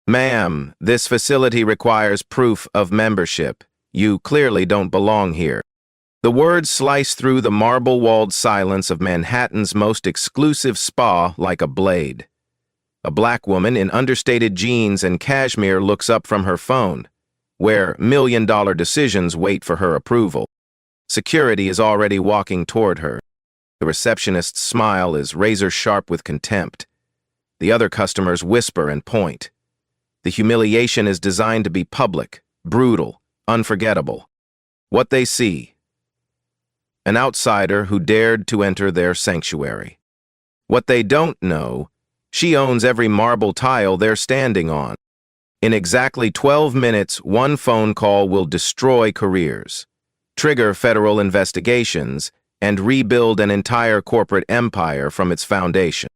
Ma'am, this facility requires proof of membership. You clearly don't belong here. The words slice through the marble-walled silence of Manhattan's most exclusive spa like a blade. A black woman in understated jeans and cashmere looks up from her phone, where million-dollar decisions wait for her approval. Security is already walking toward her. The receptionist's smile is razor-sharp with contempt. The other customers whisper and point. The humiliation is designed to be public, brutal, unforgettable. What they see: an outsider who dared to enter their sanctuary. What they don't know: she owns every marble tile they're standing on. In exactly 12 minutes, one phone call will destroy careers, trigger federal investigations, and rebuild an entire corporate empire from its foundation.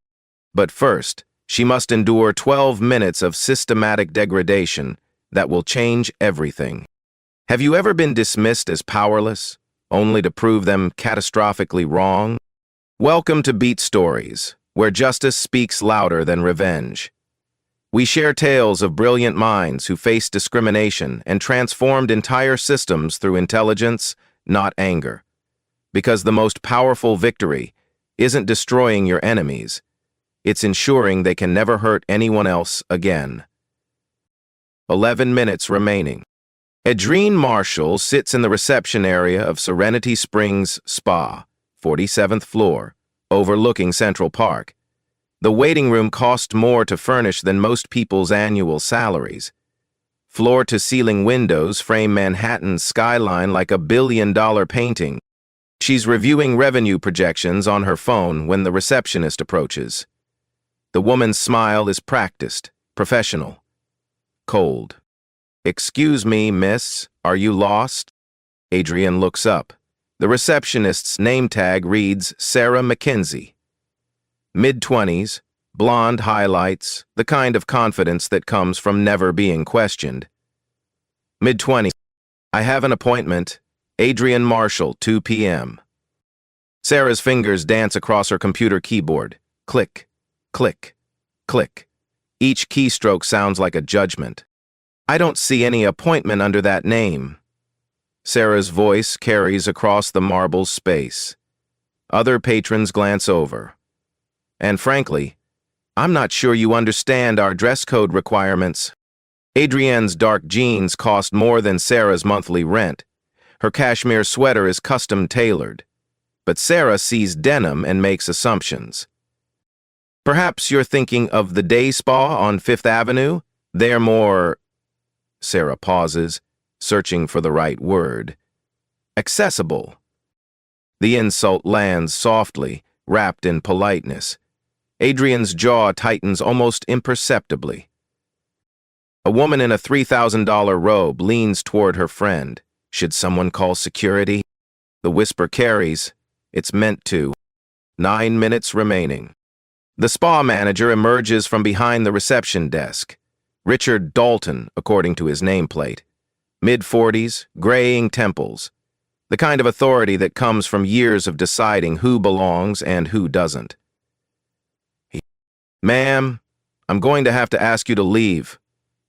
But first, she must endure 12 minutes of systematic degradation that will change everything. Have you ever been dismissed as powerless, only to prove them catastrophically wrong? Welcome to Beat Stories, where justice speaks louder than revenge. We share tales of brilliant minds who faced discrimination and transformed entire systems through intelligence, not anger. Because the most powerful victory isn't destroying your enemies, it's ensuring they can never hurt anyone else again. 11 minutes remaining. Adrienne Marshall sits in the reception area of Serenity Springs Spa, 47th floor, overlooking Central Park. The waiting room cost more to furnish than most people's annual salaries. Floor-to-ceiling windows frame Manhattan's skyline like a billion-dollar painting. She's reviewing revenue projections on her phone when the receptionist approaches. The woman's smile is practiced, professional, cold. "Excuse me, miss, are you lost?" Adrienne looks up. The receptionist's name tag reads Sarah McKenzie. Mid-20s, blonde highlights, the kind of confidence that comes from never being questioned. Mid-20s. "I have an appointment. Adrienne Marshall, 2 p.m. Sarah's fingers dance across her computer keyboard. Click, click, click. Each keystroke sounds like a judgment. "I don't see any appointment under that name." Sarah's voice carries across the marble space. Other patrons glance over. "And frankly, I'm not sure you understand our dress code requirements." Adrienne's dark jeans cost more than Sarah's monthly rent. Her cashmere sweater is custom-tailored. But Sarah sees denim and makes assumptions. "Perhaps you're thinking of the day spa on Fifth Avenue? They're more..." Sarah pauses, searching for the right word. "Accessible." The insult lands softly, wrapped in politeness. Adrienne's jaw tightens almost imperceptibly. A woman in a $3,000 robe leans toward her friend. Should someone call security? The whisper carries. It's meant to. 9 minutes remaining. The spa manager emerges from behind the reception desk. Richard Dalton, according to his nameplate. Mid-40s, graying temples. The kind of authority that comes from years of deciding who belongs and who doesn't. "Ma'am, I'm going to have to ask you to leave.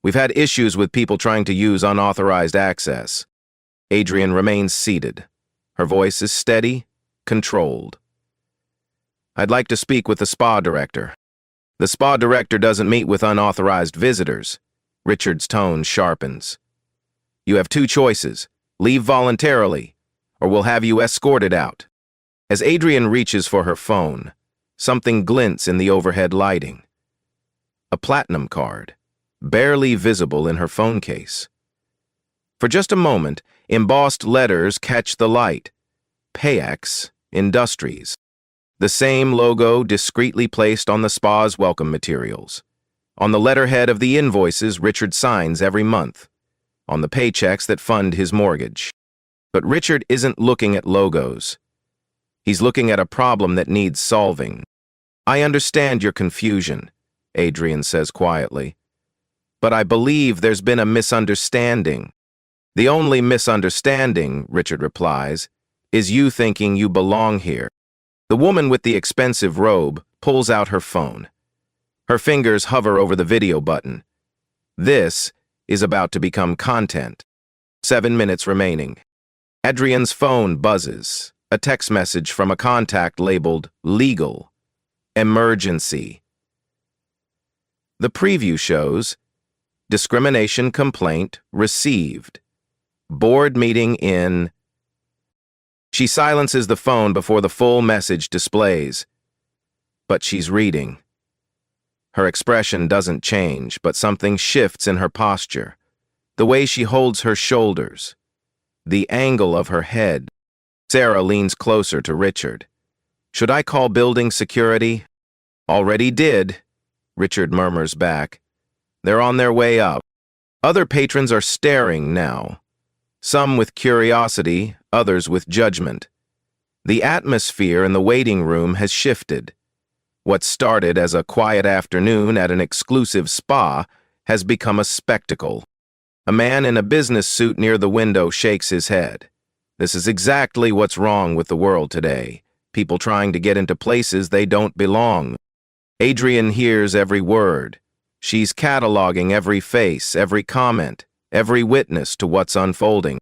We've had issues with people trying to use unauthorized access." Adrienne remains seated. Her voice is steady, controlled. "I'd like to speak with the spa director." "The spa director doesn't meet with unauthorized visitors." Richard's tone sharpens. "You have two choices. Leave voluntarily, or we'll have you escorted out." As Adrienne reaches for her phone, something glints in the overhead lighting. A platinum card, barely visible in her phone case. For just a moment, embossed letters catch the light. PayX Industries. The same logo discreetly placed on the spa's welcome materials. On the letterhead of the invoices Richard signs every month. On the paychecks that fund his mortgage. But Richard isn't looking at logos. He's looking at a problem that needs solving. "I understand your confusion," Adrienne says quietly. "But I believe there's been a misunderstanding." "The only misunderstanding," Richard replies, "is you thinking you belong here." The woman with the expensive robe pulls out her phone. Her fingers hover over the video button. This is about to become content. 7 minutes remaining. Adrian's phone buzzes. A text message from a contact labeled legal. Emergency. The preview shows discrimination complaint received. Board meeting in. She silences the phone before the full message displays. But she's reading. Her expression doesn't change, but something shifts in her posture. The way she holds her shoulders. The angle of her head. Sarah leans closer to Richard. Should I call building security? Already did, Richard murmurs back. They're on their way up. Other patrons are staring now. Some with curiosity, others with judgment. The atmosphere in the waiting room has shifted. What started as a quiet afternoon at an exclusive spa has become a spectacle. A man in a business suit near the window shakes his head. This is exactly what's wrong with the world today. People trying to get into places they don't belong. Adrian hears every word. She's cataloging every face, every comment, every witness to what's unfolding.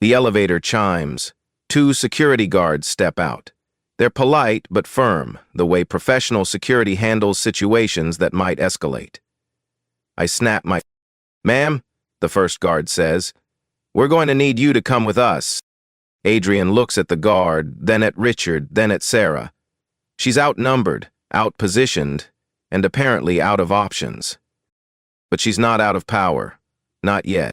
The elevator chimes. 2 security guards step out. They're polite but firm, the way professional security handles situations that might escalate. I snap my... Ma'am, the first guard says, we're going to need you to come with us. Adrian looks at the guard, then at Richard, then at Sarah. She's outnumbered, outpositioned, and apparently out of options. But she's not out of power. Not yet.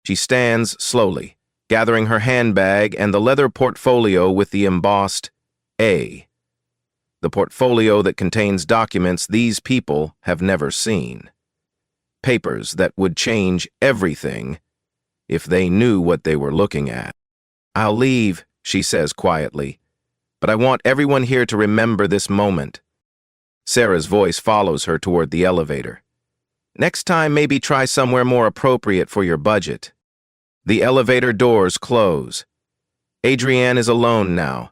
She stands slowly, gathering her handbag and the leather portfolio with the embossed A. The portfolio that contains documents these people have never seen. Papers that would change everything if they knew what they were looking at. I'll leave, she says quietly, but I want everyone here to remember this moment. Sarah's voice follows her toward the elevator. Next time, maybe try somewhere more appropriate for your budget. The elevator doors close. Adrienne is alone now,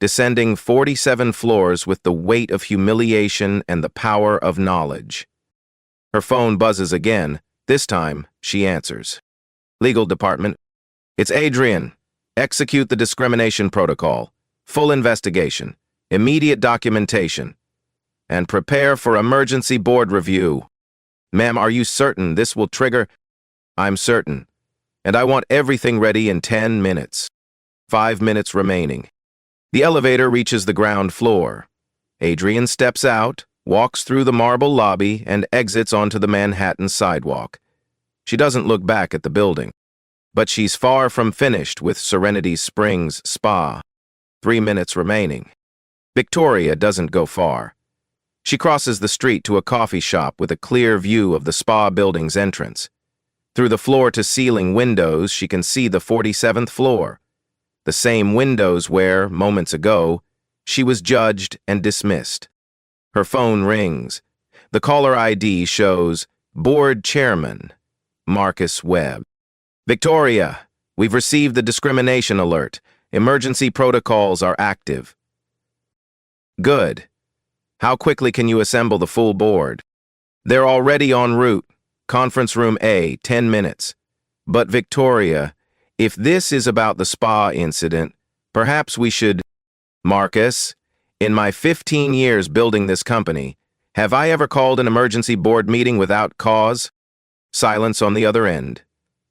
descending 47 floors with the weight of humiliation and the power of knowledge. Her phone buzzes again. This time, she answers. Legal department. It's Adrian. Execute the discrimination protocol. Full investigation. Immediate documentation. And prepare for emergency board review. Ma'am, are you certain this will trigger? I'm certain. And I want everything ready in 10 minutes. 5 minutes remaining. The elevator reaches the ground floor. Adrian steps out, walks through the marble lobby, and exits onto the Manhattan sidewalk. She doesn't look back at the building. But she's far from finished with Serenity Springs Spa. 3 minutes remaining. Victoria doesn't go far. She crosses the street to a coffee shop with a clear view of the spa building's entrance. Through the floor-to-ceiling windows, she can see the 47th floor. The same windows where, moments ago, she was judged and dismissed. Her phone rings. The caller ID shows Board Chairman Marcus Webb. Victoria, we've received the discrimination alert. Emergency protocols are active. Good. How quickly can you assemble the full board? They're already en route. Conference room A, 10 minutes. But Victoria, if this is about the spa incident, perhaps we should... Marcus, in my 15 years building this company, have I ever called an emergency board meeting without cause? Silence on the other end.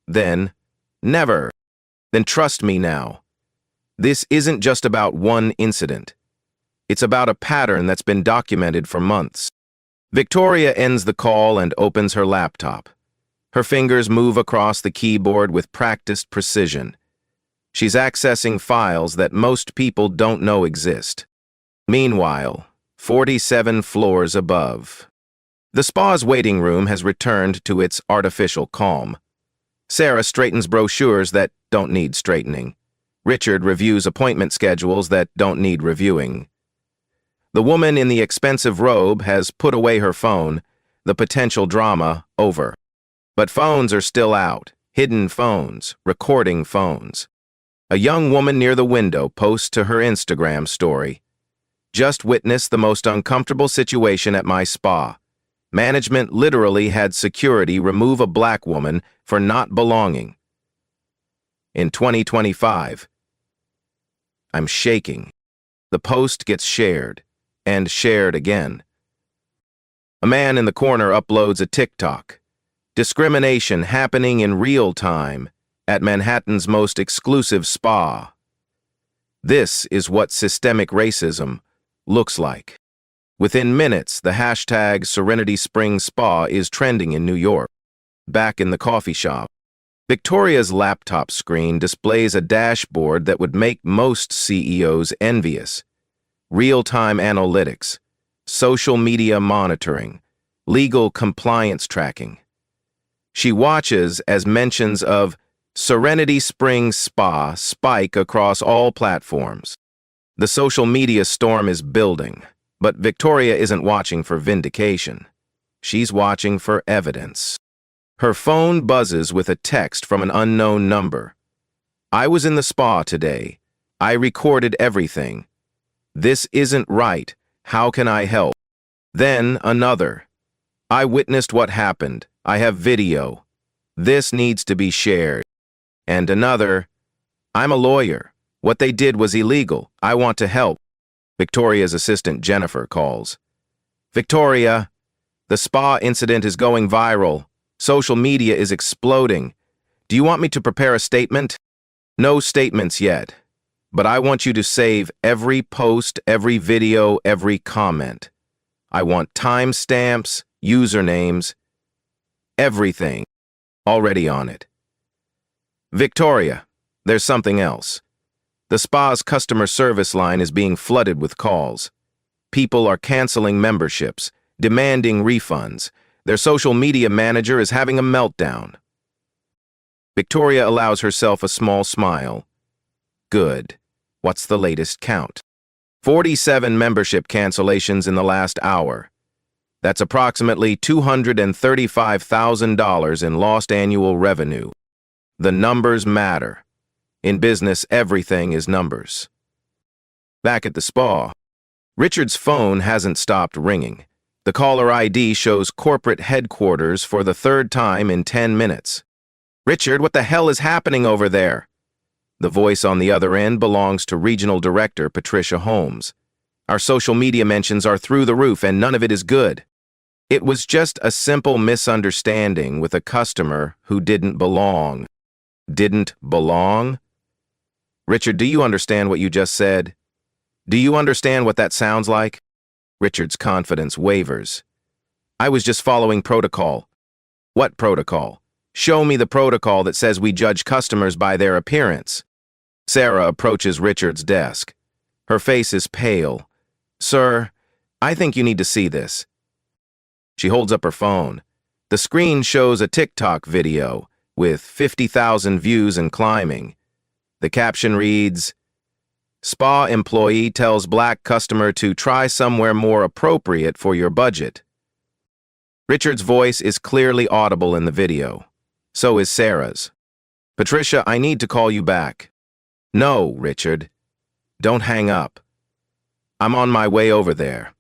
Then, never. Then trust me now. This isn't just about one incident. It's about a pattern that's been documented for months. Victoria ends the call and opens her laptop. Her fingers move across the keyboard with practiced precision. She's accessing files that most people don't know exist. Meanwhile, 47 floors above. The spa's waiting room has returned to its artificial calm. Sarah straightens brochures that don't need straightening. Richard reviews appointment schedules that don't need reviewing. The woman in the expensive robe has put away her phone, the potential drama over. But phones are still out, hidden phones, recording phones. A young woman near the window posts to her Instagram story. Just witnessed the most uncomfortable situation at my spa. Management literally had security remove a black woman for not belonging. In 2025, I'm shaking. The post gets shared, and shared again. A man in the corner uploads a TikTok. Discrimination happening in real time at Manhattan's most exclusive spa. This is what systemic racism looks like. Within minutes, the hashtag Serenity Springs Spa is trending in New York. Back in the coffee shop, Victoria's laptop screen displays a dashboard that would make most CEOs envious. Real-time analytics, social media monitoring, legal compliance tracking. She watches as mentions of Serenity Springs Spa spike across all platforms. The social media storm is building. But Victoria isn't watching for vindication. She's watching for evidence. Her phone buzzes with a text from an unknown number. I was in the spa today. I recorded everything. This isn't right. How can I help? Then another. I witnessed what happened. I have video. This needs to be shared. And another. I'm a lawyer. What they did was illegal. I want to help. Victoria's assistant Jennifer calls. Victoria, the spa incident is going viral. Social media is exploding. Do you want me to prepare a statement? No statements yet, but I want you to save every post, every video, every comment. I want timestamps, usernames, everything already on it. Victoria, there's something else. The spa's customer service line is being flooded with calls. People are canceling memberships, demanding refunds. Their social media manager is having a meltdown. Victoria allows herself a small smile. Good. What's the latest count? 47 membership cancellations in the last hour. That's approximately $235,000 in lost annual revenue. The numbers matter. In business, everything is numbers. Back at the spa, Richard's phone hasn't stopped ringing. The caller ID shows corporate headquarters for the third time in 10 minutes. Richard, what the hell is happening over there? The voice on the other end belongs to Regional Director Patricia Holmes. Our social media mentions are through the roof and none of it is good. It was just a simple misunderstanding with a customer who didn't belong. Didn't belong? Richard, do you understand what you just said? Do you understand what that sounds like? Richard's confidence wavers. I was just following protocol. What protocol? Show me the protocol that says we judge customers by their appearance. Sarah approaches Richard's desk. Her face is pale. Sir, I think you need to see this. She holds up her phone. The screen shows a TikTok video with 50,000 views and climbing. The caption reads, Spa employee tells black customer to try somewhere more appropriate for your budget. Richard's voice is clearly audible in the video. So is Sarah's. Patricia, I need to call you back. No, Richard. Don't hang up. I'm on my way over there.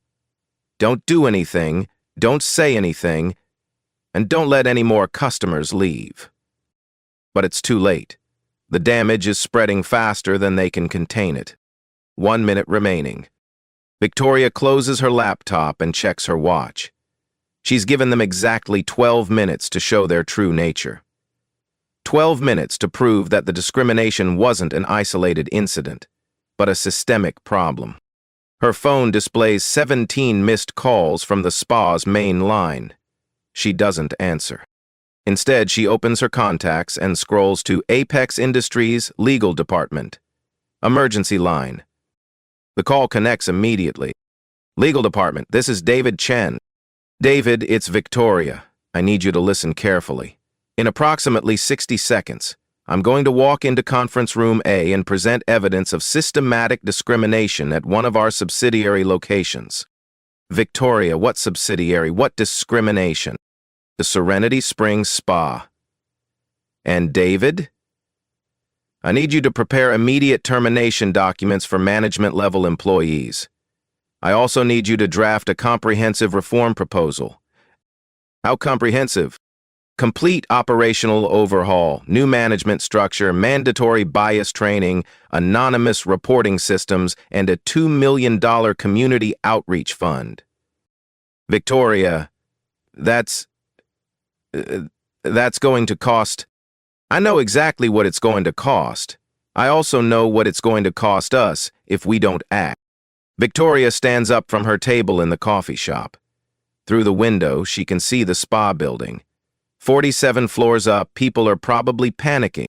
Don't do anything, don't say anything, and don't let any more customers leave. But it's too late. The damage is spreading faster than they can contain it. 1 minute remaining. Victoria closes her laptop and checks her watch. She's given them exactly 12 minutes to show their true nature. 12 minutes to prove that the discrimination wasn't an isolated incident, but a systemic problem. Her phone displays 17 missed calls from the spa's main line. She doesn't answer. Instead, she opens her contacts and scrolls to Apex Industries Legal Department. Emergency line. The call connects immediately. Legal Department, this is David Chen. David, it's Victoria. I need you to listen carefully. In approximately 60 seconds, I'm going to walk into conference room A and present evidence of systematic discrimination at one of our subsidiary locations. Victoria, what subsidiary? What discrimination? The Serenity Springs Spa. And David? I need you to prepare immediate termination documents for management-level employees. I also need you to draft a comprehensive reform proposal. How comprehensive? Complete operational overhaul, new management structure, mandatory bias training, anonymous reporting systems, and a $2 million community outreach fund. Victoria, that's going to cost. I know exactly what it's going to cost. I also know what it's going to cost us if we don't act. Victoria stands up from her table in the coffee shop. Through the window, she can see the spa building. 47 floors up, people are probably panicking.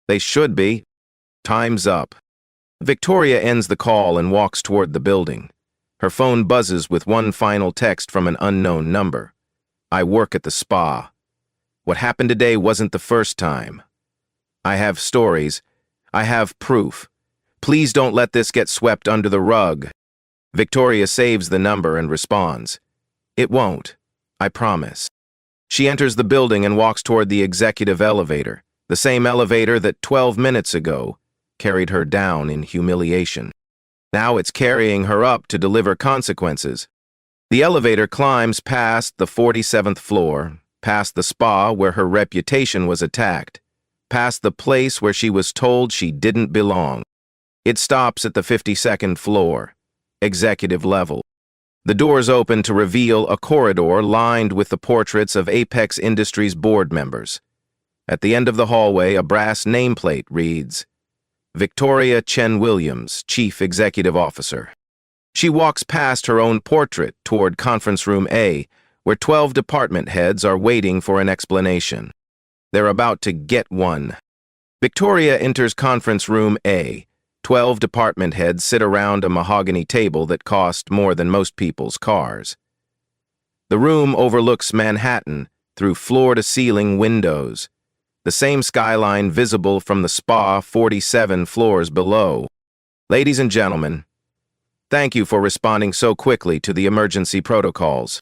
They should be. Time's up. Victoria ends the call and walks toward the building. Her phone buzzes with one final text from an unknown number. I work at the spa. What happened today wasn't the first time. I have stories. I have proof. Please don't let this get swept under the rug. Victoria saves the number and responds. It won't. I promise. She enters the building and walks toward the executive elevator, the same elevator that 12 minutes ago carried her down in humiliation. Now it's carrying her up to deliver consequences. The elevator climbs past the 47th floor, past the spa where her reputation was attacked, past the place where she was told she didn't belong. It stops at the 52nd floor, executive level. The doors open to reveal a corridor lined with the portraits of Apex Industries board members. At the end of the hallway, a brass nameplate reads, Victoria Chen Williams, Chief Executive Officer. She walks past her own portrait toward Conference Room A, where 12 department heads are waiting for an explanation. They're about to get one. Victoria enters Conference Room A. 12 department heads sit around a mahogany table that cost more than most people's cars. The room overlooks Manhattan through floor-to-ceiling windows, the same skyline visible from the spa 47 floors below. Ladies and gentlemen, thank you for responding so quickly to the emergency protocols.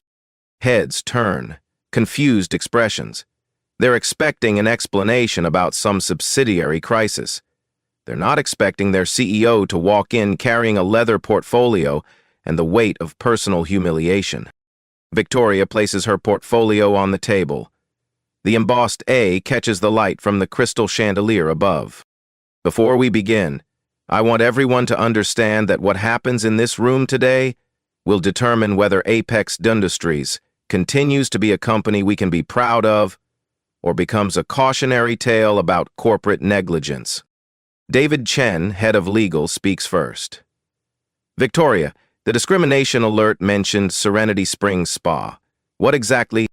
Heads turn, confused expressions. They're expecting an explanation about some subsidiary crisis. They're not expecting their CEO to walk in carrying a leather portfolio and the weight of personal humiliation. Victoria places her portfolio on the table. The embossed A catches the light from the crystal chandelier above. Before we begin, I want everyone to understand that what happens in this room today will determine whether Apex Industries continues to be a company we can be proud of or becomes a cautionary tale about corporate negligence. David Chen, head of legal, speaks first. Victoria, the discrimination alert mentioned Serenity Springs Spa. What exactly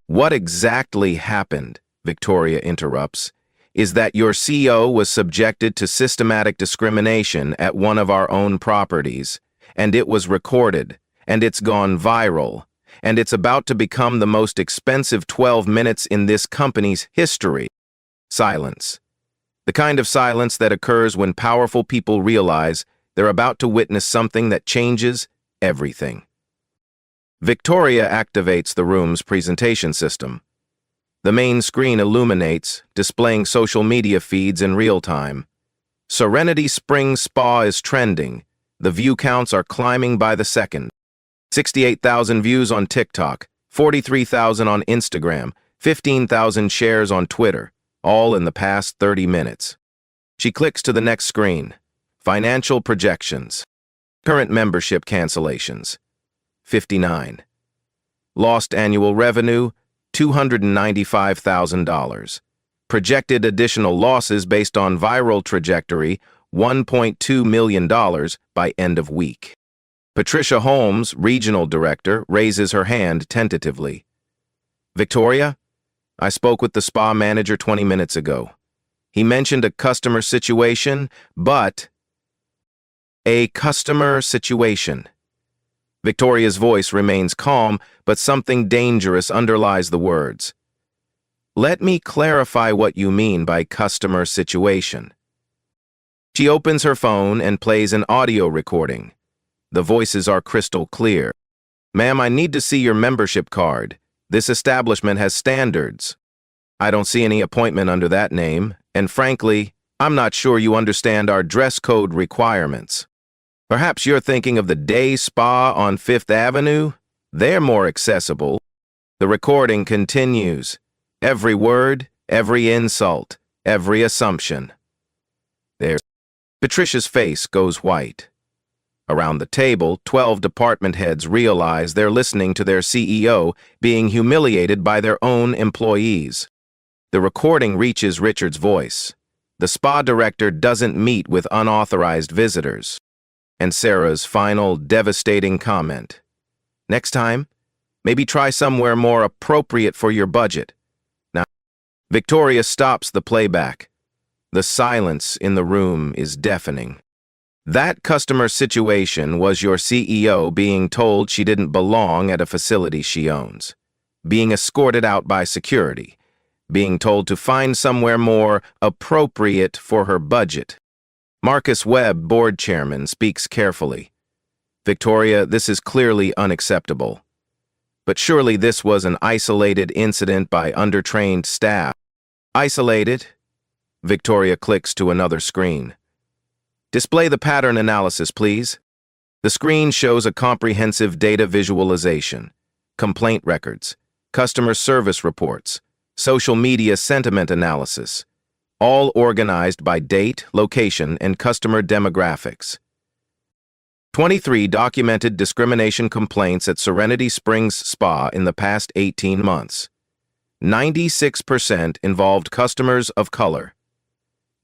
happened, Victoria interrupts, is that your CEO was subjected to systematic discrimination at one of our own properties, and it was recorded, and it's gone viral, and it's about to become the most expensive 12 minutes in this company's history. Silence. The kind of silence that occurs when powerful people realize they're about to witness something that changes everything. Victoria activates the room's presentation system. The main screen illuminates, displaying social media feeds in real time. Serenity Springs Spa is trending. The view counts are climbing by the second. 68,000 views on TikTok, 43,000 on Instagram, 15,000 shares on Twitter, all in the past 30 minutes. She clicks to the next screen. Financial projections. Current membership cancellations. 59. Lost annual revenue, $295,000. Projected additional losses based on viral trajectory, $1.2 million by end of week. Patricia Holmes, regional director, raises her hand tentatively. Victoria? I spoke with the spa manager 20 minutes ago. He mentioned a customer situation, but... A customer situation. Victoria's voice remains calm, but something dangerous underlies the words. Let me clarify what you mean by customer situation. She opens her phone and plays an audio recording. The voices are crystal clear. Ma'am, I need to see your membership card. This establishment has standards. I don't see any appointment under that name, and frankly, I'm not sure you understand our dress code requirements. Perhaps you're thinking of the day spa on Fifth Avenue? They're more accessible. The recording continues. Every word, every insult, every assumption. There. Patricia's face goes white. Around the table, 12 department heads realize they're listening to their CEO being humiliated by their own employees. The recording reaches Richard's voice. The spa director doesn't meet with unauthorized visitors. And Sarah's final, devastating comment. Next time, maybe try somewhere more appropriate for your budget. Now, Victoria stops the playback. The silence in the room is deafening. That customer situation was your CEO being told she didn't belong at a facility she owns, being escorted out by security, being told to find somewhere more appropriate for her budget. Marcus Webb, board chairman, speaks carefully. Victoria, this is clearly unacceptable. But surely this was an isolated incident by undertrained staff. Isolated? Victoria clicks to another screen. Display the pattern analysis, please. The screen shows a comprehensive data visualization, complaint records, customer service reports, social media sentiment analysis, all organized by date, location, and customer demographics. 23 documented discrimination complaints at Serenity Springs Spa in the past 18 months. 96% involved customers of color.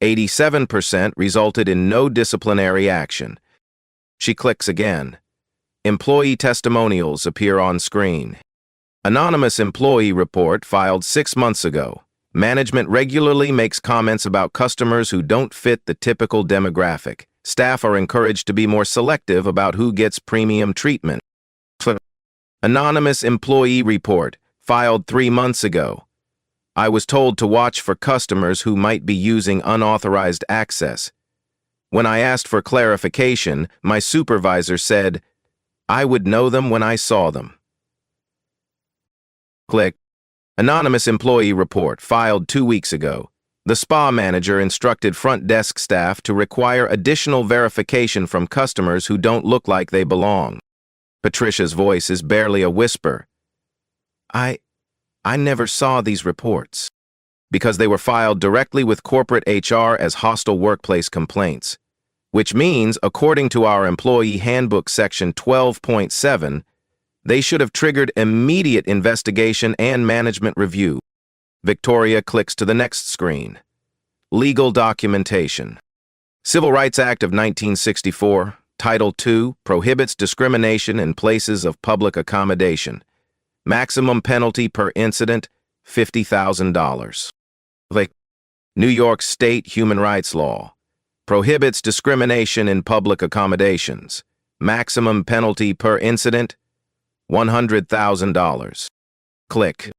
87% resulted in no disciplinary action. She clicks again. Employee testimonials appear on screen. Anonymous employee report filed 6 months ago. Management regularly makes comments about customers who don't fit the typical demographic. Staff are encouraged to be more selective about who gets premium treatment. Anonymous employee report filed 3 months ago. I was told to watch for customers who might be using unauthorized access. When I asked for clarification, my supervisor said, I would know them when I saw them. Click. Anonymous employee report filed 2 weeks ago. The spa manager instructed front desk staff to require additional verification from customers who don't look like they belong. Patricia's voice is barely a whisper. I never saw these reports because they were filed directly with corporate HR as hostile workplace complaints, which means, according to our employee handbook section 12.7, they should have triggered immediate investigation and management review. Victoria clicks to the next screen. Legal documentation. Civil Rights Act of 1964, Title II, prohibits discrimination in places of public accommodation. Maximum penalty per incident, $50,000. New York State Human Rights Law prohibits discrimination in public accommodations. Maximum penalty per incident, $100,000. Click.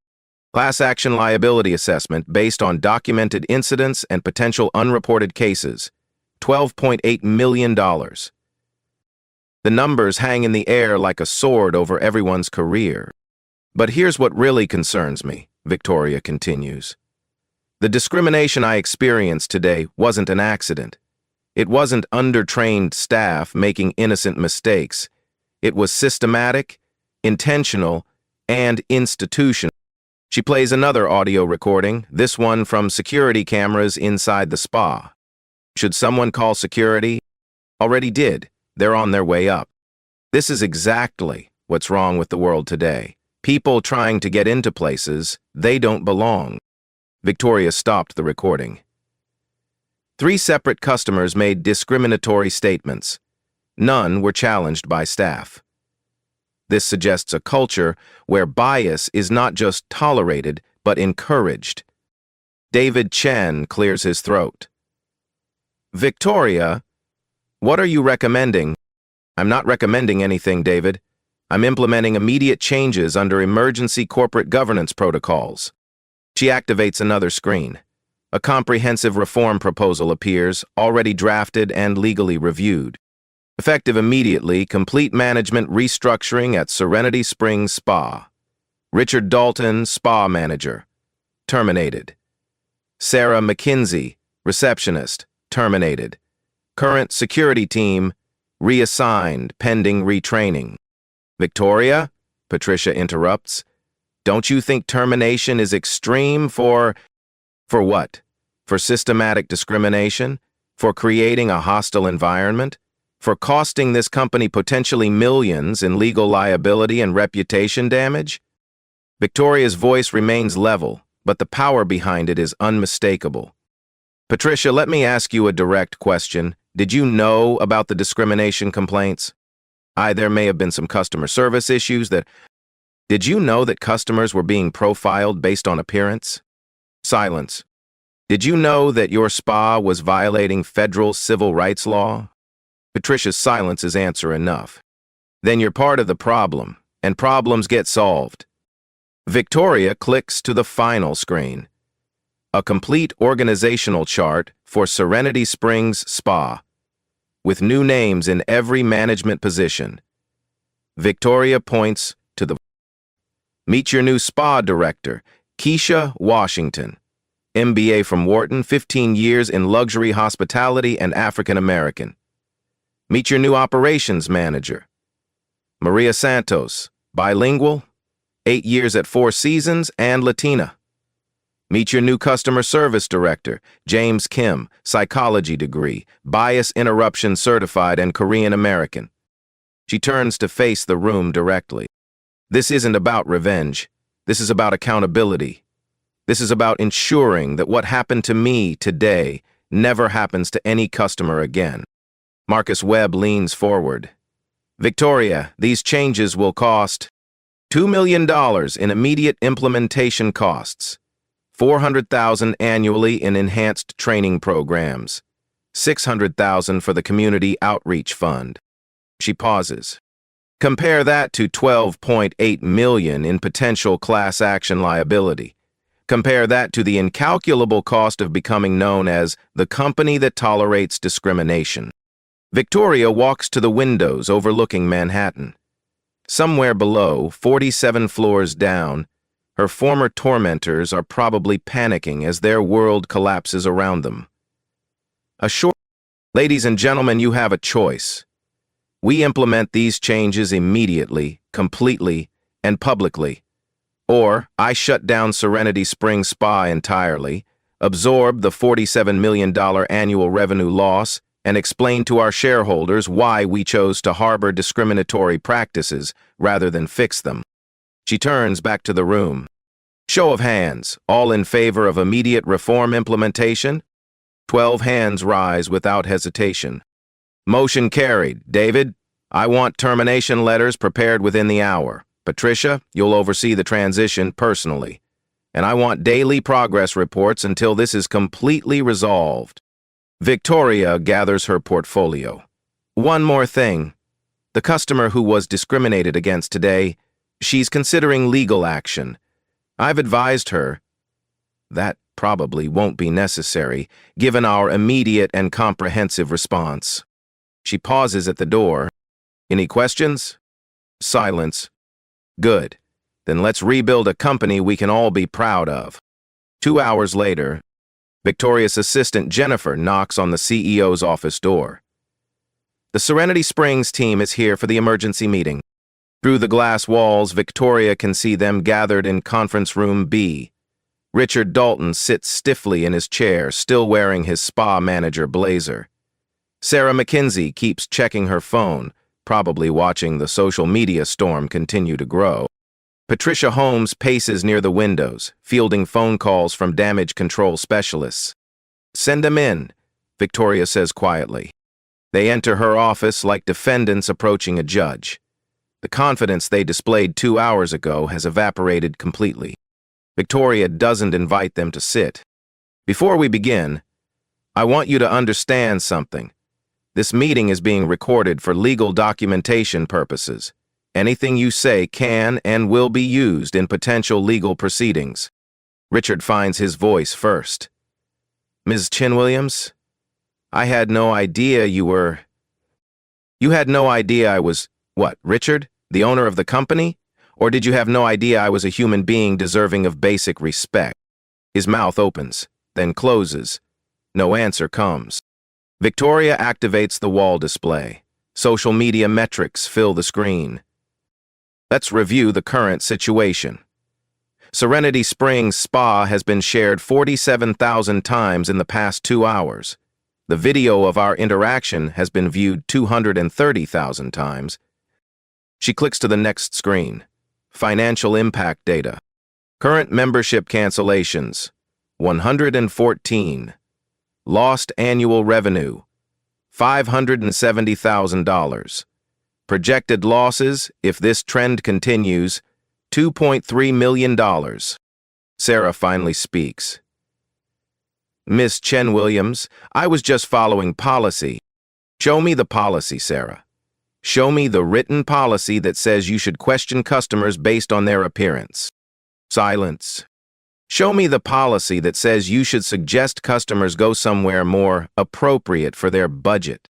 Class action liability assessment based on documented incidents and potential unreported cases, $12.8 million. The numbers hang in the air like a sword over everyone's career. But here's what really concerns me, Victoria continues. The discrimination I experienced today wasn't an accident. It wasn't undertrained staff making innocent mistakes. It was systematic, intentional, and institutional. She plays another audio recording, this one from security cameras inside the spa. Should someone call security? Already did. They're on their way up. This is exactly what's wrong with the world today. People trying to get into places they don't belong. Victoria stopped the recording. 3 separate customers made discriminatory statements. None were challenged by staff. This suggests a culture where bias is not just tolerated, but encouraged. David Chen clears his throat. Victoria, what are you recommending? I'm not recommending anything, David. I'm implementing immediate changes under emergency corporate governance protocols. She activates another screen. A comprehensive reform proposal appears, already drafted and legally reviewed. Effective immediately, complete management restructuring at Serenity Springs Spa. Richard Dalton, spa manager, terminated. Sarah McKinsey, receptionist, terminated. Current security team, reassigned pending retraining. Victoria, Patricia interrupts, Don't you think termination is extreme for what? For systematic discrimination? For creating a hostile environment? For costing this company potentially millions in legal liability and reputation damage? Victoria's voice remains level, but the power behind it is unmistakable. Patricia, let me ask you a direct question. Did you know about the discrimination complaints? There may have been some customer service issues that... Did you know that customers were being profiled based on appearance? Silence. Did you know that your spa was violating federal civil rights law? Patricia's silence is answer enough. Then you're part of the problem, and problems get solved. Victoria clicks to the final screen. A complete organizational chart for Serenity Springs Spa, with new names in every management position. Victoria points to the... Meet your new spa director, Keisha Washington. MBA from Wharton, 15 years in luxury hospitality and African American. Meet your new operations manager, Maria Santos, bilingual, 8 years at Four Seasons and Latina. Meet your new customer service director, James Kim, psychology degree, bias interruption certified and Korean American. She turns to face the room directly. This isn't about revenge. This is about accountability. This is about ensuring that what happened to me today never happens to any customer again. Marcus Webb leans forward. Victoria, these changes will cost $2 million in immediate implementation costs, $400,000 annually in enhanced training programs, $600,000 for the Community Outreach Fund. She pauses. Compare that to $12.8 million in potential class action liability. Compare that to the incalculable cost of becoming known as the company that tolerates discrimination. Victoria walks to the windows overlooking Manhattan. Somewhere below, 47 floors down, her former tormentors are probably panicking as their world collapses around them. Ladies and gentlemen, you have a choice. We implement these changes immediately, completely, and publicly. Or I shut down Serenity Springs Spa entirely, absorb the $47 million annual revenue loss, and explain to our shareholders why we chose to harbor discriminatory practices rather than fix them. She turns back to the room. Show of hands, all in favor of immediate reform implementation? 12 hands rise without hesitation. Motion carried. David, I want termination letters prepared within the hour. Patricia, you'll oversee the transition personally. And I want daily progress reports until this is completely resolved. Victoria gathers her portfolio. One more thing. The customer who was discriminated against today, she's considering legal action. I've advised her that probably won't be necessary, given our immediate and comprehensive response. She pauses at the door. Any questions? Silence. Good. Then let's rebuild a company we can all be proud of. 2 hours later, Victoria's assistant Jennifer knocks on the CEO's office door. The Serenity Springs team is here for the emergency meeting. Through the glass walls, Victoria can see them gathered in conference room B. Richard Dalton sits stiffly in his chair, still wearing his spa manager blazer. Sarah McKenzie keeps checking her phone, probably watching the social media storm continue to grow. Patricia Holmes paces near the windows, fielding phone calls from damage control specialists. Send them in, Victoria says quietly. They enter her office like defendants approaching a judge. The confidence they displayed 2 hours ago has evaporated completely. Victoria doesn't invite them to sit. Before we begin, I want you to understand something. This meeting is being recorded for legal documentation purposes. Anything you say can and will be used in potential legal proceedings. Richard finds his voice first. Ms. Chin-Williams, I had no idea You had no idea I was, what, Richard, the owner of the company? Or did you have no idea I was a human being deserving of basic respect? His mouth opens, then closes. No answer comes. Victoria activates the wall display. Social media metrics fill the screen. Let's review the current situation. Serenity Springs Spa has been shared 47,000 times in the past 2 hours. The video of our interaction has been viewed 230,000 times. She clicks to the next screen. Financial impact data. Current membership cancellations, 114. Lost annual revenue, $570,000. Projected losses, if this trend continues, $2.3 million. Sarah finally speaks. Miss Chen Williams, I was just following policy. Show me the policy, Sarah. Show me the written policy that says you should question customers based on their appearance. Silence. Show me the policy that says you should suggest customers go somewhere more appropriate for their budget.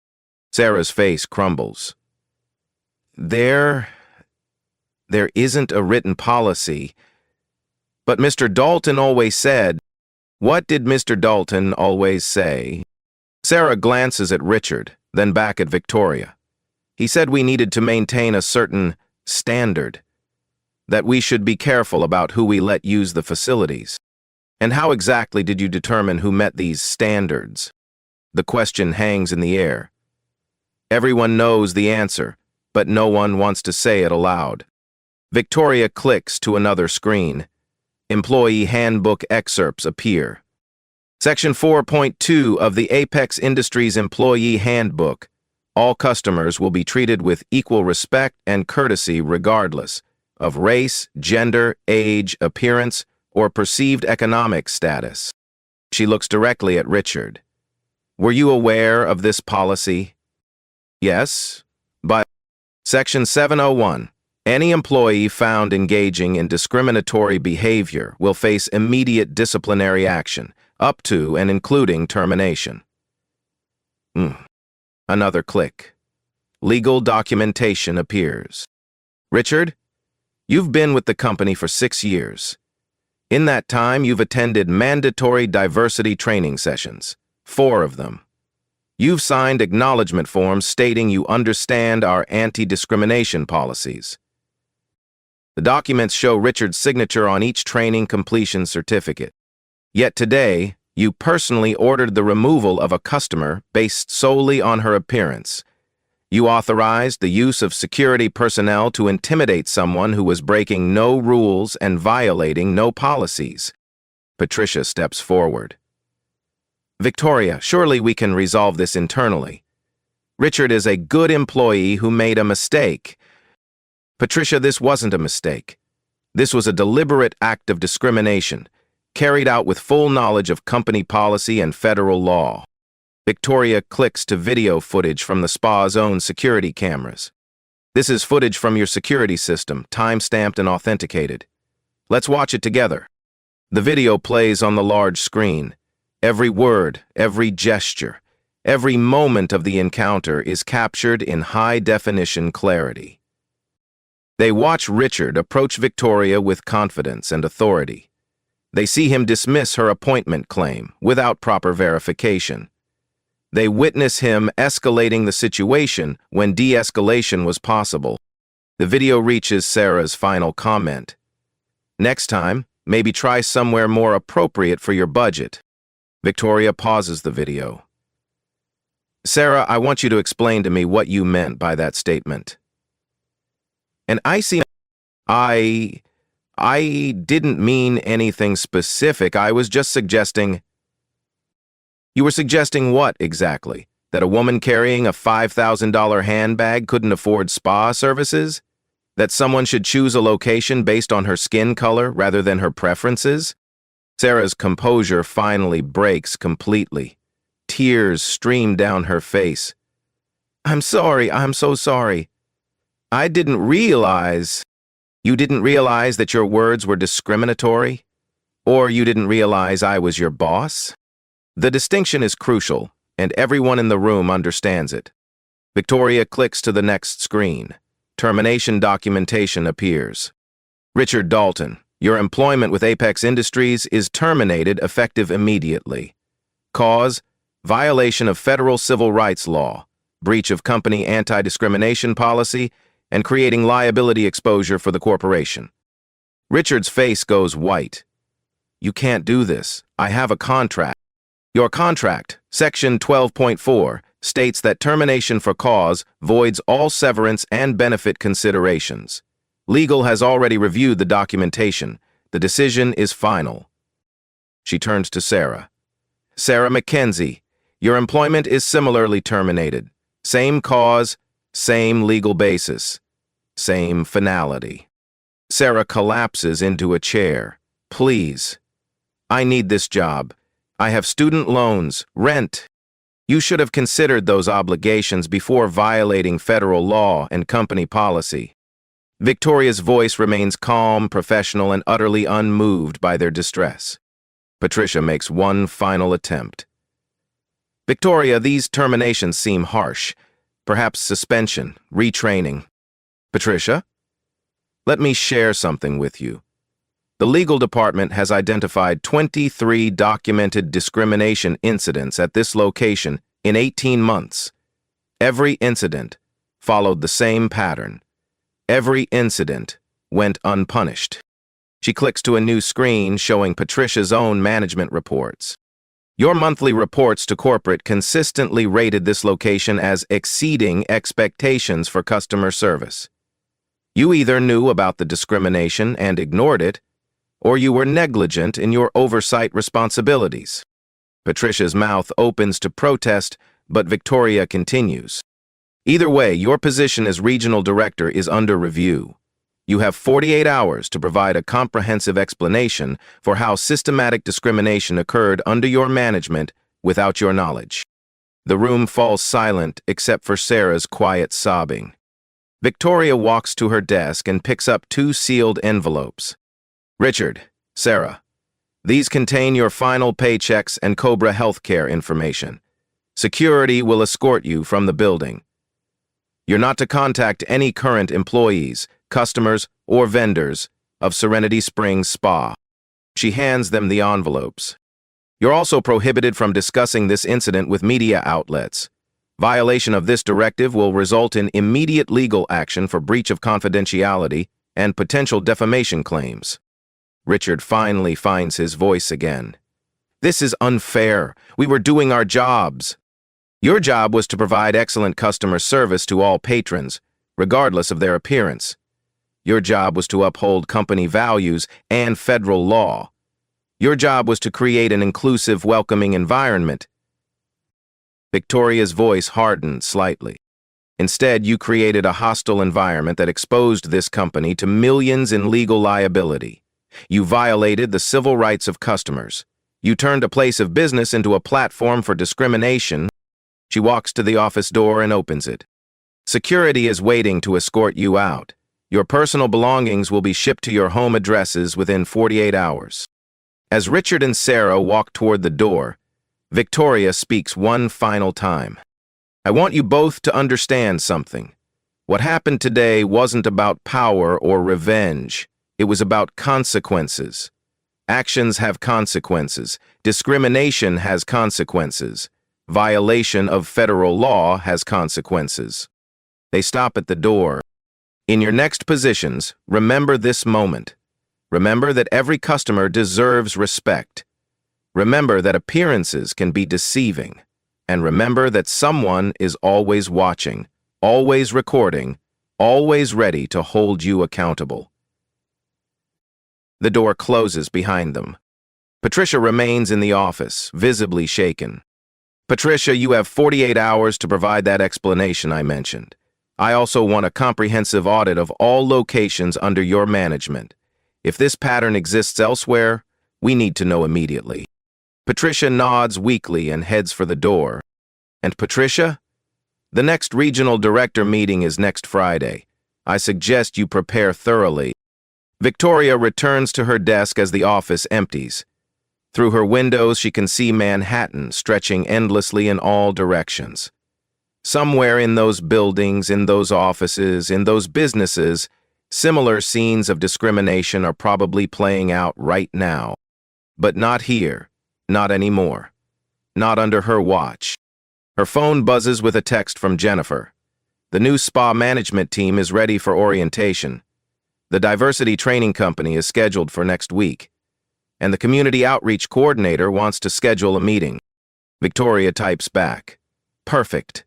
Sarah's face crumbles. There isn't a written policy. But Mr. Dalton always said. What did Mr. Dalton always say? Sarah glances at Richard, then back at Victoria. He said we needed to maintain a certain standard, that we should be careful about who we let use the facilities. And how exactly did you determine who met these standards? The question hangs in the air. Everyone knows the answer, but no one wants to say it aloud. Victoria clicks to another screen. Employee handbook excerpts appear. Section 4.2 of the Apex Industries Employee Handbook. All customers will be treated with equal respect and courtesy regardless of race, gender, age, appearance, or perceived economic status. She looks directly at Richard. Were you aware of this policy? Yes, but Section 701. Any employee found engaging in discriminatory behavior will face immediate disciplinary action, up to and including termination. Another click. Legal documentation appears. Richard, you've been with the company for 6 years. In that time, you've attended mandatory diversity training sessions, 4 of them. You've signed acknowledgement forms stating you understand our anti-discrimination policies. The documents show Richard's signature on each training completion certificate. Yet today, you personally ordered the removal of a customer based solely on her appearance. You authorized the use of security personnel to intimidate someone who was breaking no rules and violating no policies. Patricia steps forward. Victoria, surely we can resolve this internally. Richard is a good employee who made a mistake. Patricia, this wasn't a mistake. This was a deliberate act of discrimination, carried out with full knowledge of company policy and federal law. Victoria clicks to video footage from the spa's own security cameras. This is footage from your security system, time-stamped and authenticated. Let's watch it together. The video plays on the large screen. Every word, every gesture, every moment of the encounter is captured in high-definition clarity. They watch Richard approach Victoria with confidence and authority. They see him dismiss her appointment claim without proper verification. They witness him escalating the situation when de-escalation was possible. The video reaches Sarah's final comment. Next time, maybe try somewhere more appropriate for your budget. Victoria pauses the video. Sarah, I want you to explain to me what you meant by that statement. And I didn't mean anything specific. I was just suggesting. You were suggesting what exactly? That a woman carrying a $5,000 handbag couldn't afford spa services? That someone should choose a location based on her skin color rather than her preferences? Sarah's composure finally breaks completely. Tears stream down her face. I'm sorry, I'm so sorry. I didn't realize. You didn't realize that your words were discriminatory? Or you didn't realize I was your boss? The distinction is crucial, and everyone in the room understands it. Victoria clicks to the next screen. Termination documentation appears. Richard Dalton, your employment with Apex Industries is terminated effective immediately. Cause: violation of federal civil rights law, breach of company anti-discrimination policy, and creating liability exposure for the corporation. Richard's face goes white. You can't do this. I have a contract. Your contract, Section 12.4, states that termination for cause voids all severance and benefit considerations. Legal has already reviewed the documentation. The decision is final. She turns to Sarah. Sarah Mackenzie, your employment is similarly terminated. Same cause, same legal basis, same finality. Sarah collapses into a chair. Please. I need this job. I have student loans, rent. You should have considered those obligations before violating federal law and company policy. Victoria's voice remains calm, professional, and utterly unmoved by their distress. Patricia makes one final attempt. Victoria, these terminations seem harsh. Perhaps suspension, retraining. Patricia, let me share something with you. The legal department has identified 23 documented discrimination incidents at this location in 18 months. Every incident followed the same pattern. Every incident went unpunished. She clicks to a new screen showing Patricia's own management reports. Your monthly reports to corporate consistently rated this location as exceeding expectations for customer service. You either knew about the discrimination and ignored it, or you were negligent in your oversight responsibilities. Patricia's mouth opens to protest, but Victoria continues. Either way, your position as regional director is under review. You have 48 hours to provide a comprehensive explanation for how systematic discrimination occurred under your management without your knowledge. The room falls silent except for Sarah's quiet sobbing. Victoria walks to her desk and picks up 2 sealed envelopes. Richard, Sarah, these contain your final paychecks and Cobra healthcare information. Security will escort you from the building. You're not to contact any current employees, customers, or vendors of Serenity Springs Spa. She hands them the envelopes. You're also prohibited from discussing this incident with media outlets. Violation of this directive will result in immediate legal action for breach of confidentiality and potential defamation claims. Richard finally finds his voice again. This is unfair. We were doing our jobs. Your job was to provide excellent customer service to all patrons, regardless of their appearance. Your job was to uphold company values and federal law. Your job was to create an inclusive, welcoming environment. Victoria's voice hardened slightly. Instead, you created a hostile environment that exposed this company to millions in legal liability. You violated the civil rights of customers. You turned a place of business into a platform for discrimination. She walks to the office door and opens it. Security is waiting to escort you out. Your personal belongings will be shipped to your home addresses within 48 hours. As Richard and Sarah walk toward the door, Victoria speaks one final time. I want you both to understand something. What happened today wasn't about power or revenge. It was about consequences. Actions have consequences. Discrimination has consequences. Violation of federal law has consequences. They stop at the door. In your next positions, remember this moment. Remember that every customer deserves respect. Remember that appearances can be deceiving. And remember that someone is always watching, always recording, always ready to hold you accountable. The door closes behind them. Patricia remains in the office, visibly shaken. Patricia, you have 48 hours to provide that explanation I mentioned. I also want a comprehensive audit of all locations under your management. If this pattern exists elsewhere, we need to know immediately. Patricia nods weakly and heads for the door. And Patricia? The next regional director meeting is next Friday. I suggest you prepare thoroughly. Victoria returns to her desk as the office empties. Through her windows, she can see Manhattan stretching endlessly in all directions. Somewhere in those buildings, in those offices, in those businesses, similar scenes of discrimination are probably playing out right now. But not here, not anymore. Not under her watch. Her phone buzzes with a text from Jennifer. The new spa management team is ready for orientation. The diversity training company is scheduled for next week, and the community outreach coordinator wants to schedule a meeting. Victoria types back. Perfect.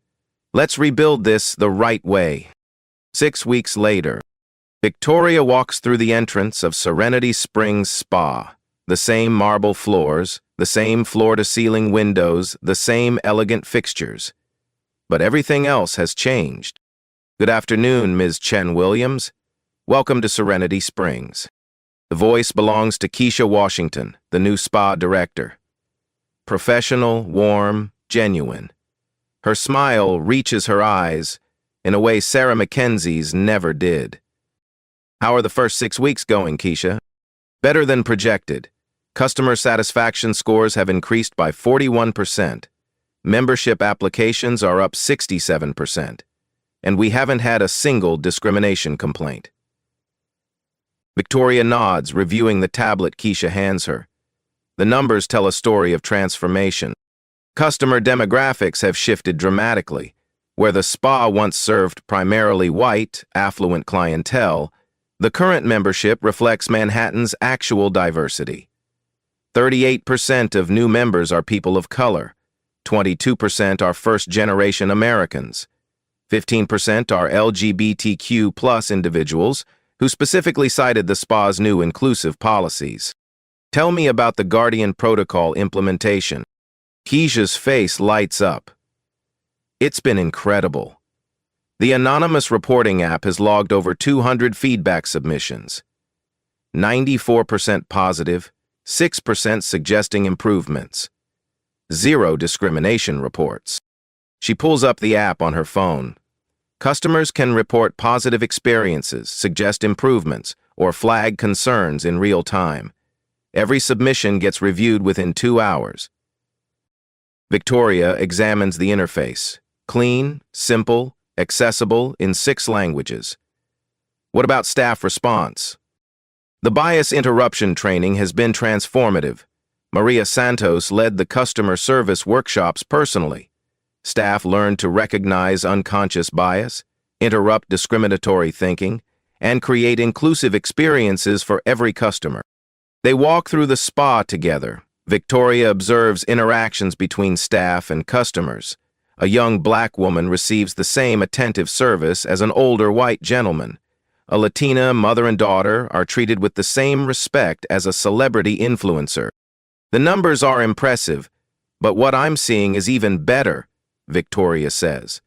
Let's rebuild this the right way. 6 weeks later, Victoria walks through the entrance of Serenity Springs Spa. The same marble floors, the same floor-to-ceiling windows, the same elegant fixtures. But everything else has changed. Good afternoon, Ms. Chen Williams. Welcome to Serenity Springs. The voice belongs to Keisha Washington, the new spa director. Professional, warm, genuine. Her smile reaches her eyes in a way Sarah Mackenzie's never did. How are the first 6 weeks going, Keisha? Better than projected. Customer satisfaction scores have increased by 41%. Membership applications are up 67%. And we haven't had a single discrimination complaint. Victoria nods, reviewing the tablet Keisha hands her. The numbers tell a story of transformation. Customer demographics have shifted dramatically. Where the spa once served primarily white, affluent clientele, the current membership reflects Manhattan's actual diversity. 38% of new members are people of color. 22% are first-generation Americans. 15% are LGBTQ+ individuals who specifically cited the spa's new inclusive policies. Tell me about the Guardian Protocol implementation. Keisha's face lights up. It's been incredible. The anonymous reporting app has logged over 200 feedback submissions. 94% positive, 6% suggesting improvements. 0 discrimination reports. She pulls up the app on her phone. Customers can report positive experiences, suggest improvements, or flag concerns in real time. Every submission gets reviewed within 2 hours. Victoria examines the interface. Clean, simple, accessible in 6 languages. What about staff response? The bias interruption training has been transformative. Maria Santos led the customer service workshops personally. Staff learned to recognize unconscious bias, interrupt discriminatory thinking, and create inclusive experiences for every customer. They walk through the spa together. Victoria observes interactions between staff and customers. A young black woman receives the same attentive service as an older white gentleman. A Latina mother and daughter are treated with the same respect as a celebrity influencer. The numbers are impressive, but what I'm seeing is even better, Victoria says.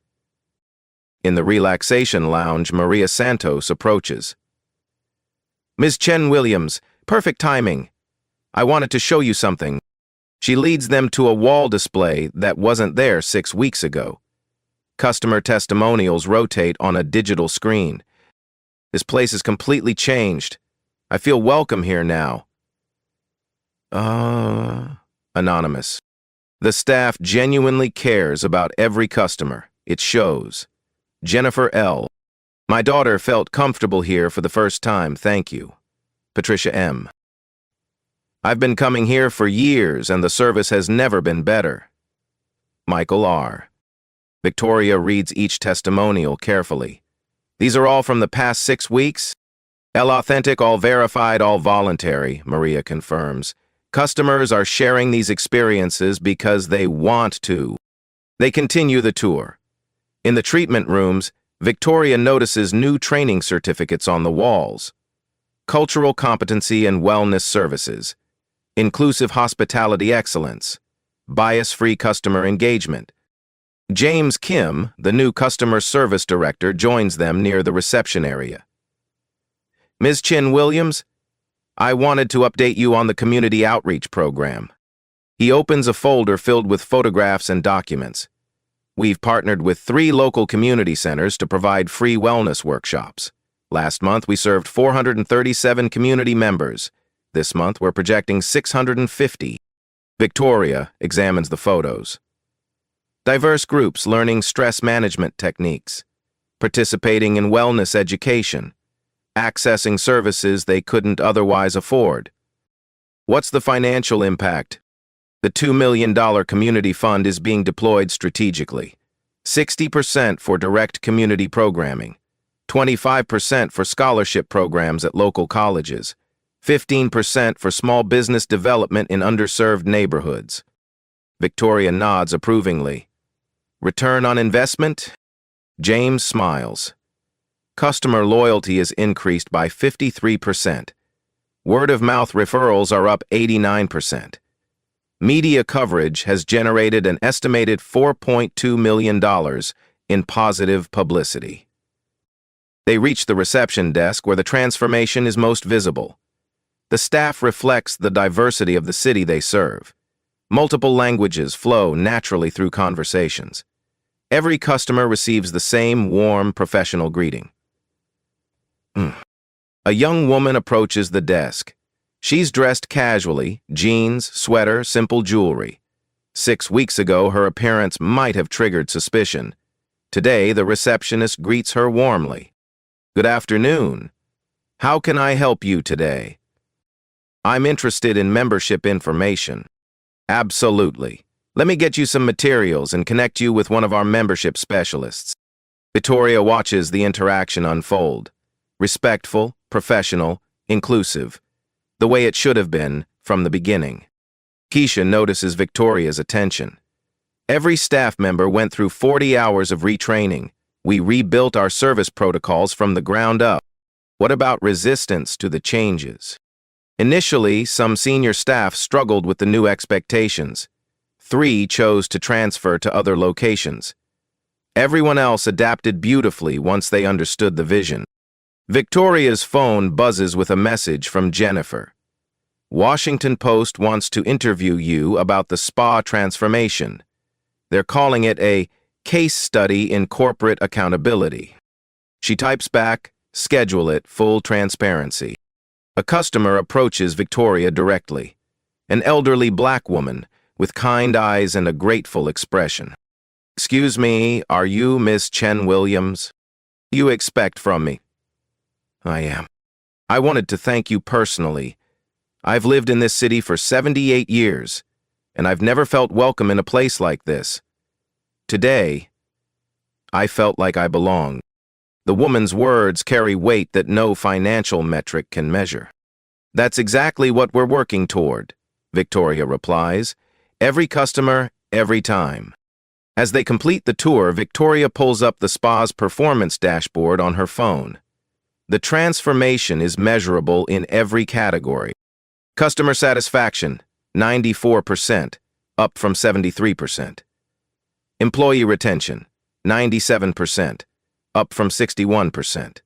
In the relaxation lounge, Maria Santos approaches. Ms. Chen Williams, perfect timing. I wanted to show you something. She leads them to a wall display that wasn't there 6 weeks ago. Customer testimonials rotate on a digital screen. This place is completely changed. I feel welcome here now. Anonymous. The staff genuinely cares about every customer. It shows. Jennifer L. My daughter felt comfortable here for the first time, thank you. Patricia M. I've been coming here for years and the service has never been better. Michael R. Victoria reads each testimonial carefully. These are all from the past 6 weeks? All authentic, all verified, all voluntary, Maria confirms. Customers are sharing these experiences because they want to. They continue the tour. In the treatment rooms, Victoria notices new training certificates on the walls. Cultural competency and wellness services. Inclusive hospitality excellence. Bias-free customer engagement. James Kim, the new customer service director, joins them near the reception area. Ms. Chen Williams, I wanted to update you on the community outreach program. He opens a folder filled with photographs and documents. We've partnered with 3 local community centers to provide free wellness workshops. Last month, we served 437 community members. This month, we're projecting 650. Victoria examines the photos. Diverse groups learning stress management techniques, participating in wellness education, accessing services they couldn't otherwise afford. What's the financial impact? The $2 million community fund is being deployed strategically. 60% for direct community programming, 25% for scholarship programs at local colleges, 15% for small business development in underserved neighborhoods. Victoria nods approvingly. Return on investment? James smiles. Customer loyalty is increased by 53%. Word-of-mouth referrals are up 89%. Media coverage has generated an estimated $4.2 million in positive publicity. They reach the reception desk where the transformation is most visible. The staff reflects the diversity of the city they serve. Multiple languages flow naturally through conversations. Every customer receives the same warm, professional greeting. A young woman approaches the desk. She's dressed casually, jeans, sweater, simple jewelry. 6 weeks ago, her appearance might have triggered suspicion. Today, the receptionist greets her warmly. Good afternoon. How can I help you today? I'm interested in membership information. Absolutely. Let me get you some materials and connect you with one of our membership specialists. Victoria watches the interaction unfold. Respectful, professional, inclusive. The way it should have been from the beginning. Keisha notices Victoria's attention. Every staff member went through 40 hours of retraining. We rebuilt our service protocols from the ground up. What about resistance to the changes? Initially, some senior staff struggled with the new expectations. 3 chose to transfer to other locations. Everyone else adapted beautifully once they understood the vision. Victoria's phone buzzes with a message from Jennifer. Washington Post wants to interview you about the spa transformation. They're calling it a case study in corporate accountability. She types back, schedule it, full transparency. A customer approaches Victoria directly. An elderly black woman with kind eyes and a grateful expression. Excuse me, are you Miss Chen Williams? What do you expect from me? I am. I wanted to thank you personally. I've lived in this city for 78 years, and I've never felt welcome in a place like this. Today, I felt like I belonged. The woman's words carry weight that no financial metric can measure. That's exactly what we're working toward, Victoria replies. Every customer, every time. As they complete the tour, Victoria pulls up the spa's performance dashboard on her phone. The transformation is measurable in every category. Customer satisfaction, 94%, up from 73%. Employee retention, 97%, up from 61%.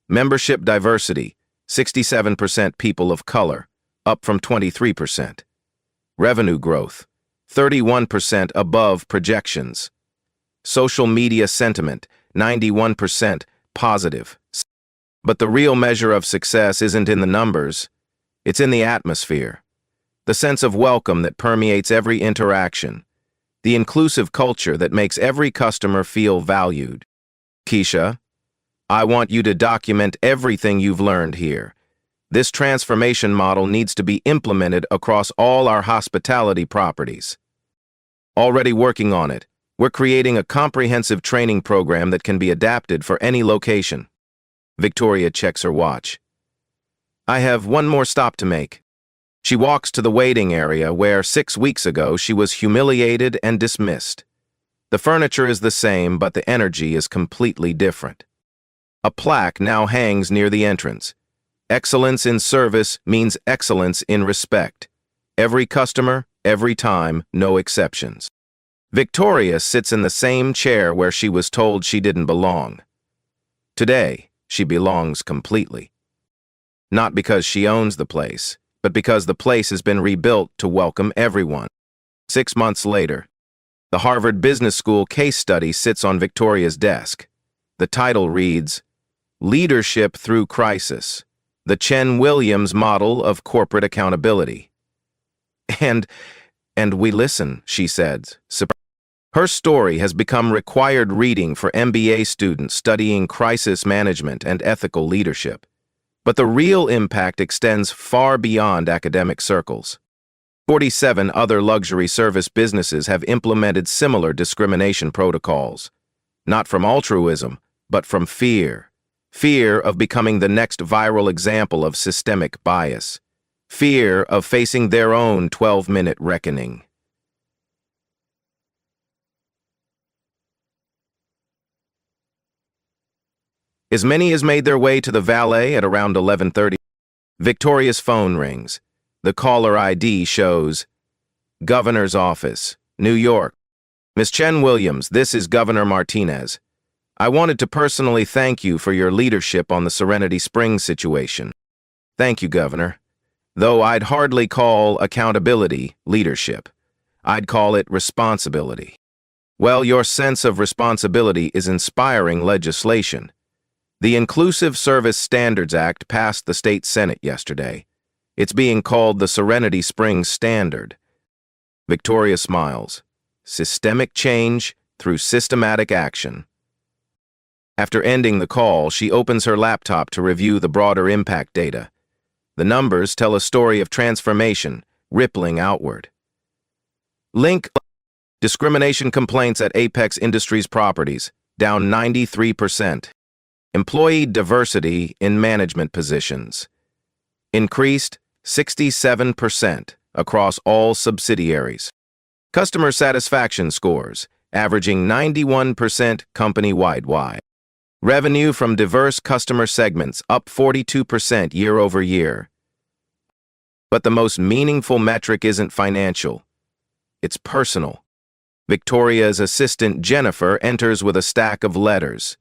Membership diversity, 67% people of color, up from 23%. Revenue growth, 31% above projections. Social media sentiment, 91% positive. But the real measure of success isn't in the numbers, it's in the atmosphere. The sense of welcome that permeates every interaction. The inclusive culture that makes every customer feel valued. Keisha, I want you to document everything you've learned here. This transformation model needs to be implemented across all our hospitality properties. Already working on it, we're creating a comprehensive training program that can be adapted for any location. Victoria checks her watch. I have one more stop to make. She walks to the waiting area where 6 weeks ago she was humiliated and dismissed. The furniture is the same, but the energy is completely different. A plaque now hangs near the entrance. Excellence in service means excellence in respect. Every customer, every time, no exceptions. Victoria sits in the same chair where she was told she didn't belong. Today, she belongs completely. Not because she owns the place, but because the place has been rebuilt to welcome everyone. 6 months later, the Harvard Business School case study sits on Victoria's desk. The title reads, Leadership Through Crisis, the Chen Williams Model of Corporate Accountability. And we listen, she said. Her story has become required reading for MBA students studying crisis management and ethical leadership. But the real impact extends far beyond academic circles. 47 other luxury service businesses have implemented similar discrimination protocols, not from altruism, but from fear. Fear of becoming the next viral example of systemic bias. Fear of facing their own 12-minute reckoning. As many as made their way to the valet at around 11:30. Victoria's phone rings. The caller ID shows Governor's Office, New York. Miss Chen Williams, this is Governor Martinez. I wanted to personally thank you for your leadership on the Serenity Springs situation. Thank you, Governor. Though I'd hardly call accountability leadership. I'd call it responsibility. Well, your sense of responsibility is inspiring legislation. The Inclusive Service Standards Act passed the state Senate yesterday. It's being called the Serenity Springs Standard. Victoria smiles. Systemic change through systematic action. After ending the call, she opens her laptop to review the broader impact data. The numbers tell a story of transformation, rippling outward. Link: discrimination complaints at Apex Industries properties, down 93%. Employee diversity in management positions increased 67% across all subsidiaries. Customer satisfaction scores averaging 91% company-wide. Revenue from diverse customer segments up 42% year over year. But the most meaningful metric isn't financial. It's personal. Victoria's assistant Jennifer enters with a stack of letters.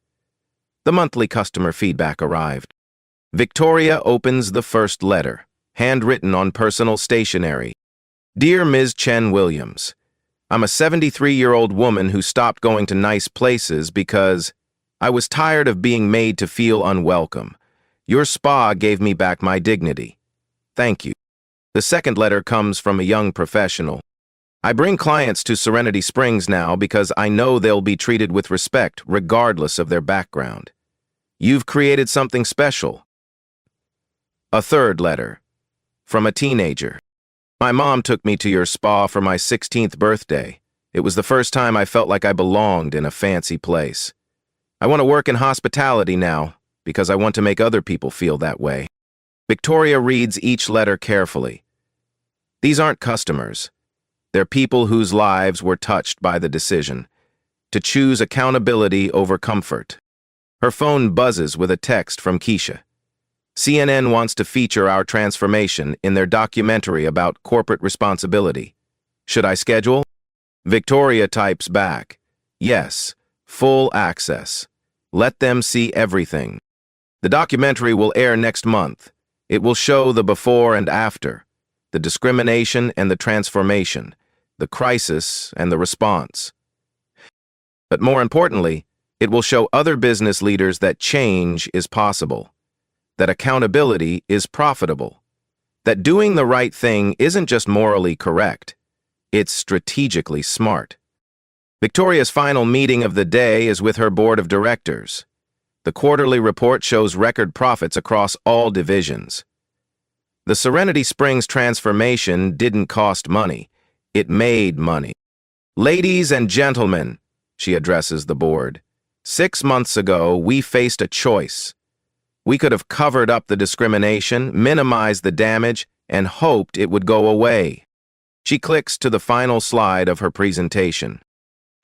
The monthly customer feedback arrived. Victoria opens the first letter, handwritten on personal stationery. Dear Ms. Chen Williams, I'm a 73-year-old woman who stopped going to nice places because I was tired of being made to feel unwelcome. Your spa gave me back my dignity. Thank you. The second letter comes from a young professional. I bring clients to Serenity Springs now because I know they'll be treated with respect regardless of their background. You've created something special. A third letter, from a teenager. My mom took me to your spa for my 16th birthday. It was the first time I felt like I belonged in a fancy place. I want to work in hospitality now because I want to make other people feel that way. Victoria reads each letter carefully. These aren't customers. They're people whose lives were touched by the decision to choose accountability over comfort. Her phone buzzes with a text from Keisha. CNN wants to feature our transformation in their documentary about corporate responsibility. Should I schedule? Victoria types back. Yes, full access. Let them see everything. The documentary will air next month. It will show the before and after, the discrimination and the transformation, the crisis and the response. But more importantly, it will show other business leaders that change is possible, that accountability is profitable, that doing the right thing isn't just morally correct, it's strategically smart. Victoria's final meeting of the day is with her board of directors. The quarterly report shows record profits across all divisions. The Serenity Springs transformation didn't cost money. It made money. Ladies and gentlemen, she addresses the board, 6 months ago, we faced a choice. We could have covered up the discrimination, minimized the damage, and hoped it would go away. She clicks to the final slide of her presentation.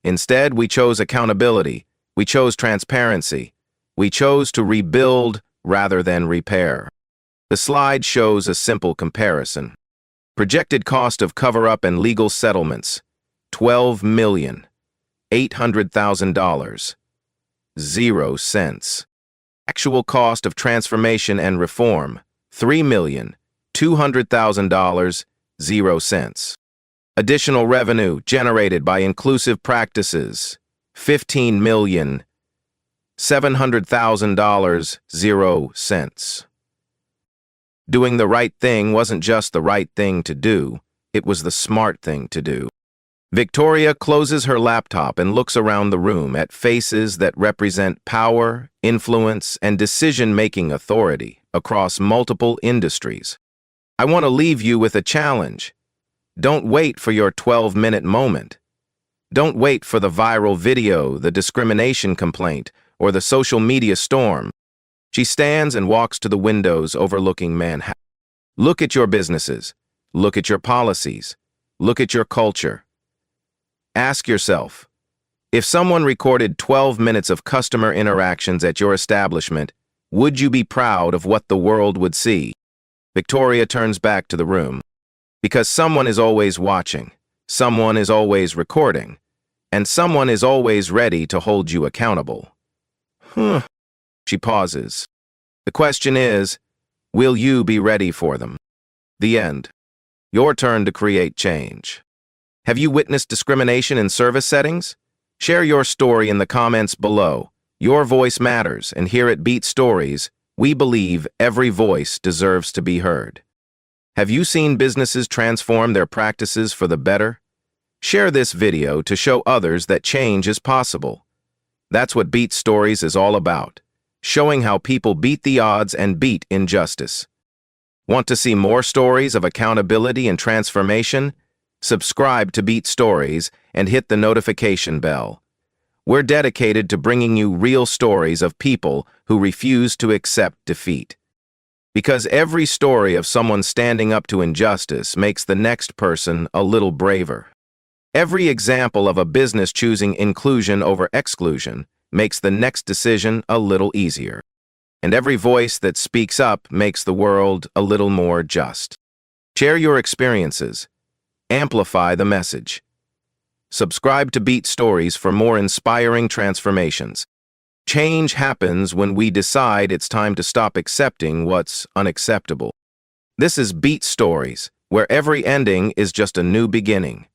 Instead, we chose accountability. We chose transparency. We chose to rebuild rather than repair. The slide shows a simple comparison. Projected cost of cover-up and legal settlements, $12,800,000, 0 cents. Actual cost of transformation and reform, $3,200,000, 0 cents. Additional revenue generated by inclusive practices, $15,700,000, 0 cents. Doing the right thing wasn't just the right thing to do, it was the smart thing to do. Victoria closes her laptop and looks around the room at faces that represent power, influence, and decision-making authority across multiple industries. I want to leave you with a challenge. Don't wait for your 12-minute moment. Don't wait for the viral video, the discrimination complaint, or the social media storm. She stands and walks to the windows overlooking Manhattan. Look at your businesses. Look at your policies. Look at your culture. Ask yourself, if someone recorded 12 minutes of customer interactions at your establishment, would you be proud of what the world would see? Victoria turns back to the room. Because someone is always watching, someone is always recording, and someone is always ready to hold you accountable. She pauses. The question is, will you be ready for them? The end. Your turn to create change. Have you witnessed discrimination in service settings? Share your story in the comments below. Your voice matters, and here at Beat Stories, we believe every voice deserves to be heard. Have you seen businesses transform their practices for the better? Share this video to show others that change is possible. That's what Beat Stories is all about, showing how people beat the odds and beat injustice. Want to see more stories of accountability and transformation? Subscribe to Beat Stories and hit the notification bell. We're dedicated to bringing you real stories of people who refuse to accept defeat. Because every story of someone standing up to injustice makes the next person a little braver. Every example of a business choosing inclusion over exclusion makes the next decision a little easier. And every voice that speaks up makes the world a little more just. Share your experiences. Amplify the message. Subscribe to Beat Stories for more inspiring transformations. Change happens when we decide it's time to stop accepting what's unacceptable. This is Beat Stories, where every ending is just a new beginning.